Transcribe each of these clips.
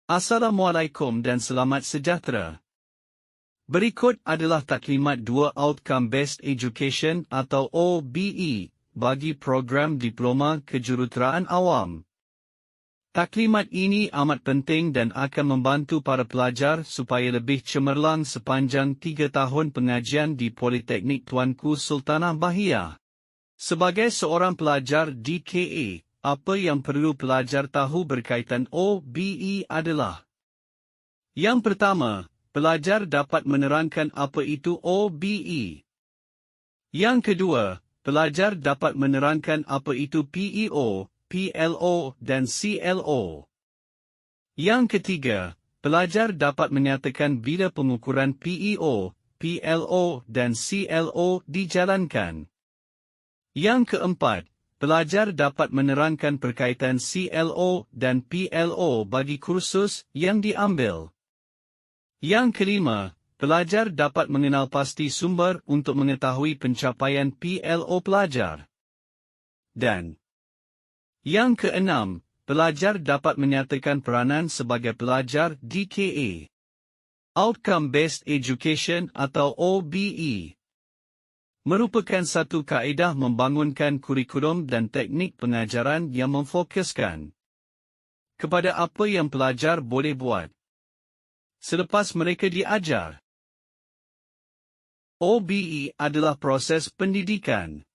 Assalamualaikum dan selamat sejahtera. Berikut adalah taklimat 2 Outcome Based Education atau OBE bagi program Diploma Kejuruteraan Awam. Taklimat ini amat penting dan akan membantu para pelajar supaya lebih cemerlang sepanjang 3 tahun pengajian di Politeknik Tuanku Sultanah Bahiyah. Sebagai seorang pelajar DKA, apa yang perlu pelajar tahu berkaitan OBE adalah: yang pertama, pelajar dapat menerangkan apa itu OBE. Yang kedua, pelajar dapat menerangkan apa itu PEO, PLO dan CLO. Yang ketiga, pelajar dapat menyatakan bila pengukuran PEO, PLO dan CLO dijalankan. Yang keempat, pelajar dapat menerangkan berkaitan CLO dan PLO bagi kursus yang diambil. Yang kelima, pelajar dapat mengenal pasti sumber untuk mengetahui pencapaian PLO pelajar. Dan yang keenam, pelajar dapat menyatakan peranan sebagai pelajar DKA. Outcome Based Education atau OBE merupakan satu kaedah membangunkan kurikulum dan teknik pengajaran yang memfokuskan kepada apa yang pelajar boleh buat selepas mereka diajar. OBE adalah proses pendidikan.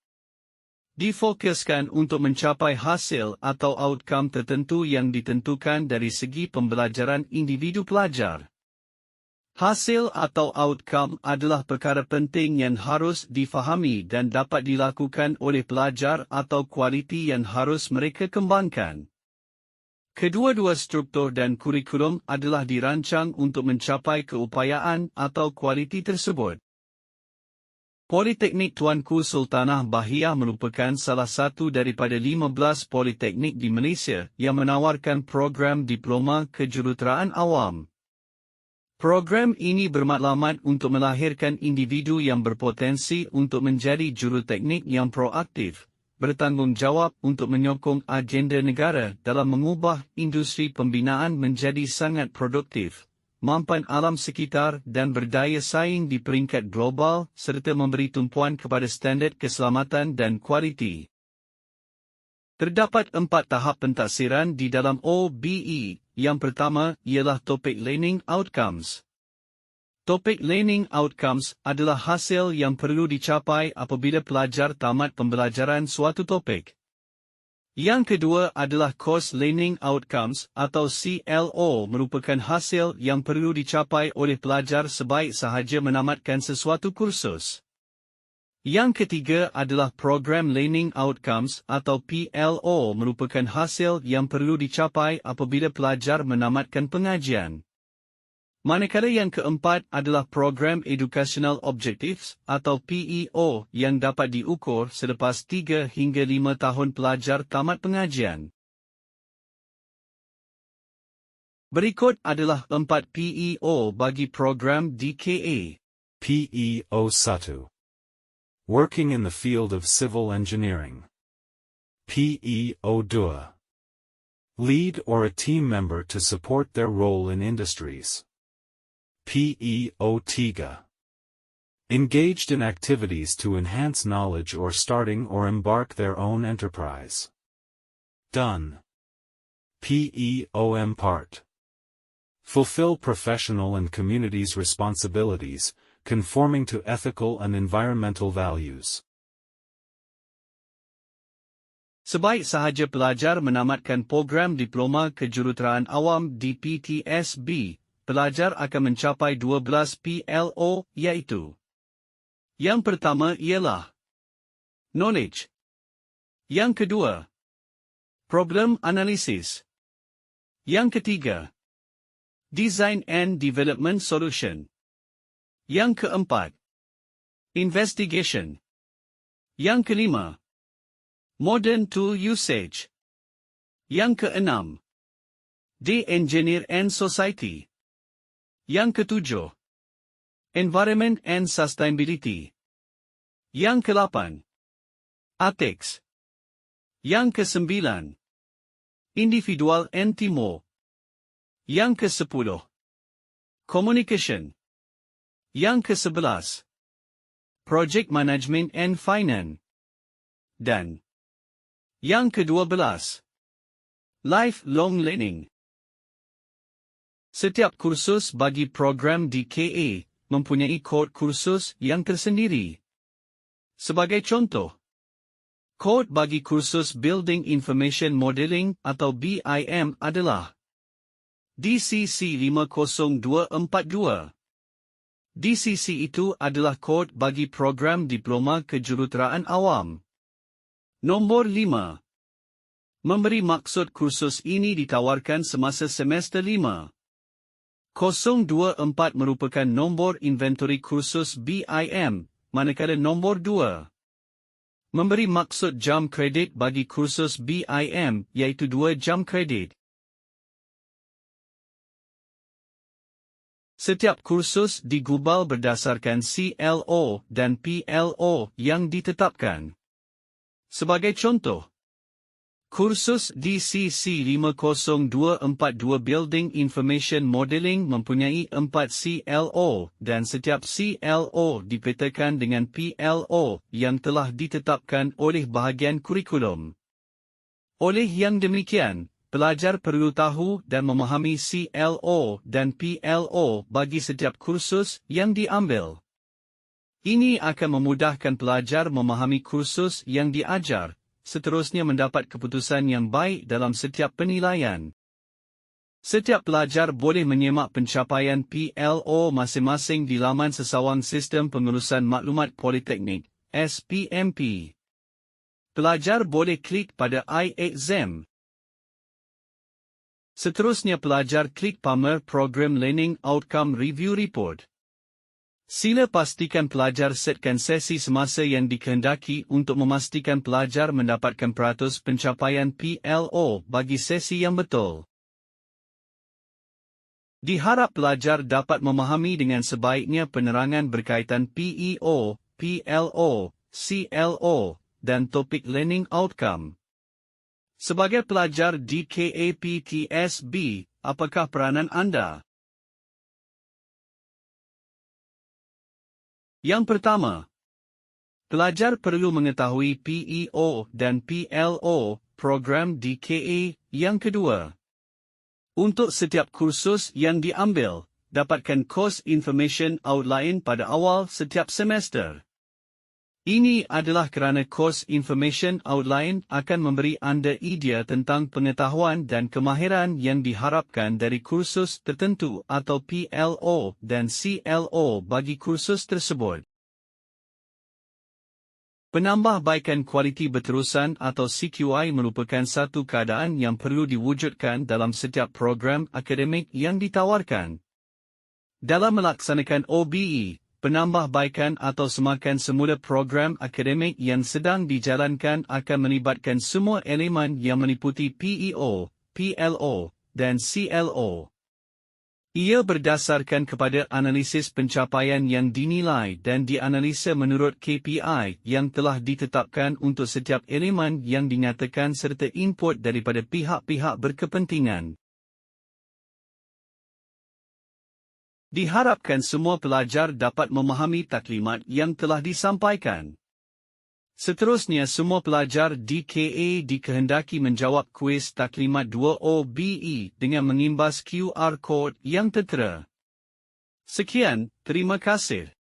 Difokuskan untuk mencapai hasil atau outcome tertentu yang ditentukan dari segi pembelajaran individu pelajar. Hasil atau outcome adalah perkara penting yang harus difahami dan dapat dilakukan oleh pelajar atau kualiti yang harus mereka kembangkan. Kedua-dua struktur dan kurikulum adalah dirancang untuk mencapai keupayaan atau kualiti tersebut. Politeknik Tuanku Sultanah Bahiyah merupakan salah satu daripada 15 politeknik di Malaysia yang menawarkan program Diploma Kejuruteraan Awam. Program ini bermatlamat untuk melahirkan individu yang berpotensi untuk menjadi juruteknik yang proaktif, bertanggungjawab untuk menyokong agenda negara dalam mengubah industri pembinaan menjadi sangat produktif, mampan alam sekitar dan berdaya saing di peringkat global serta memberi tumpuan kepada standard keselamatan dan kualiti. Terdapat 4 tahap pentaksiran di dalam OBE. Yang pertama ialah topik Learning Outcomes. Topik Learning Outcomes adalah hasil yang perlu dicapai apabila pelajar tamat pembelajaran suatu topik. Yang kedua adalah Course Learning Outcomes atau CLO merupakan hasil yang perlu dicapai oleh pelajar sebaik sahaja menamatkan sesuatu kursus. Yang ketiga adalah Program Learning Outcomes atau PLO merupakan hasil yang perlu dicapai apabila pelajar menamatkan pengajian. Manakala yang keempat adalah Program Educational Objectives atau PEO yang dapat diukur selepas 3 hingga 5 tahun pelajar tamat pengajian. Berikut adalah 4 PEO bagi program DKA. PEO 1. Working in the field of civil engineering. PEO 2. Lead or a team member to support their role in industries. PEO 3. Engaged in activities to enhance knowledge or starting or embark their own enterprise. Done. PEO 4. Fulfill professional and community's responsibilities, conforming to ethical and environmental values. Sebaik sahaja pelajar menamatkan program Diploma Kejuruteraan Awam di PTSB, pelajar akan mencapai 12 PLO iaitu: yang pertama ialah Knowledge. Yang kedua, Problem Analysis. Yang ketiga, Design and Development Solution. Yang keempat, Investigation. Yang kelima, Modern Tool Usage. Yang keenam, De-Engineer and Society. Yang ketujuh, Environment and Sustainability. Yang ke-8, Ethics. Yang ke-9, Individual and Teamwork. Yang ke-10. Communication. Yang ke-11. Project Management and Finance. Dan yang ke-12. Lifelong Learning. Setiap kursus bagi program di KA mempunyai kod kursus yang tersendiri. Sebagai contoh, kod bagi kursus Building Information Modeling atau BIM adalah DCC 50242. DCC itu adalah kod bagi program Diploma Kejuruteraan Awam. Nombor 5. Memberi maksud kursus ini ditawarkan semasa semester 5. 024 merupakan nombor inventory kursus BIM, manakala nombor 2. Memberi maksud jam kredit bagi kursus BIM, iaitu 2 jam kredit. Setiap kursus digubal berdasarkan CLO dan PLO yang ditetapkan. Sebagai contoh, kursus DCC 50242 Building Information Modeling mempunyai 4 CLO dan setiap CLO dipetakan dengan PLO yang telah ditetapkan oleh bahagian kurikulum. Oleh yang demikian, pelajar perlu tahu dan memahami CLO dan PLO bagi setiap kursus yang diambil. Ini akan memudahkan pelajar memahami kursus yang diajar, seterusnya mendapat keputusan yang baik dalam setiap penilaian. Setiap pelajar boleh menyemak pencapaian PLO masing-masing di laman Sesawang Sistem Pengurusan Maklumat Politeknik, SPMP. Pelajar boleh klik pada iExam. Seterusnya pelajar klik pamer Program Learning Outcome Review Report. Sila pastikan pelajar setkan sesi semasa yang dikehendaki untuk memastikan pelajar mendapatkan peratus pencapaian PLO bagi sesi yang betul. Diharap pelajar dapat memahami dengan sebaiknya penerangan berkaitan PEO, PLO, CLO, dan topik learning outcome. Sebagai pelajar di KAPTSB, apakah peranan anda? Yang pertama, pelajar perlu mengetahui PEO dan PLO program di KA. Yang kedua, untuk setiap kursus yang diambil, dapatkan Course Information Outline pada awal setiap semester. Ini adalah kerana Course Information Outline akan memberi anda idea tentang pengetahuan dan kemahiran yang diharapkan dari kursus tertentu atau PLO dan CLO bagi kursus tersebut. Penambahbaikan kualiti berterusan atau CQI merupakan satu keadaan yang perlu diwujudkan dalam setiap program akademik yang ditawarkan. Dalam melaksanakan OBE, penambahbaikan atau semakan semula program akademik yang sedang dijalankan akan melibatkan semua elemen yang meliputi PEO, PLO, dan CLO. Ia berdasarkan kepada analisis pencapaian yang dinilai dan dianalisa menurut KPI yang telah ditetapkan untuk setiap elemen yang dinyatakan serta input daripada pihak-pihak berkepentingan. Diharapkan semua pelajar dapat memahami taklimat yang telah disampaikan. Seterusnya semua pelajar di KA dikehendaki menjawab kuis taklimat 2 OBE dengan mengimbas QR Code yang tertera. Sekian, terima kasih.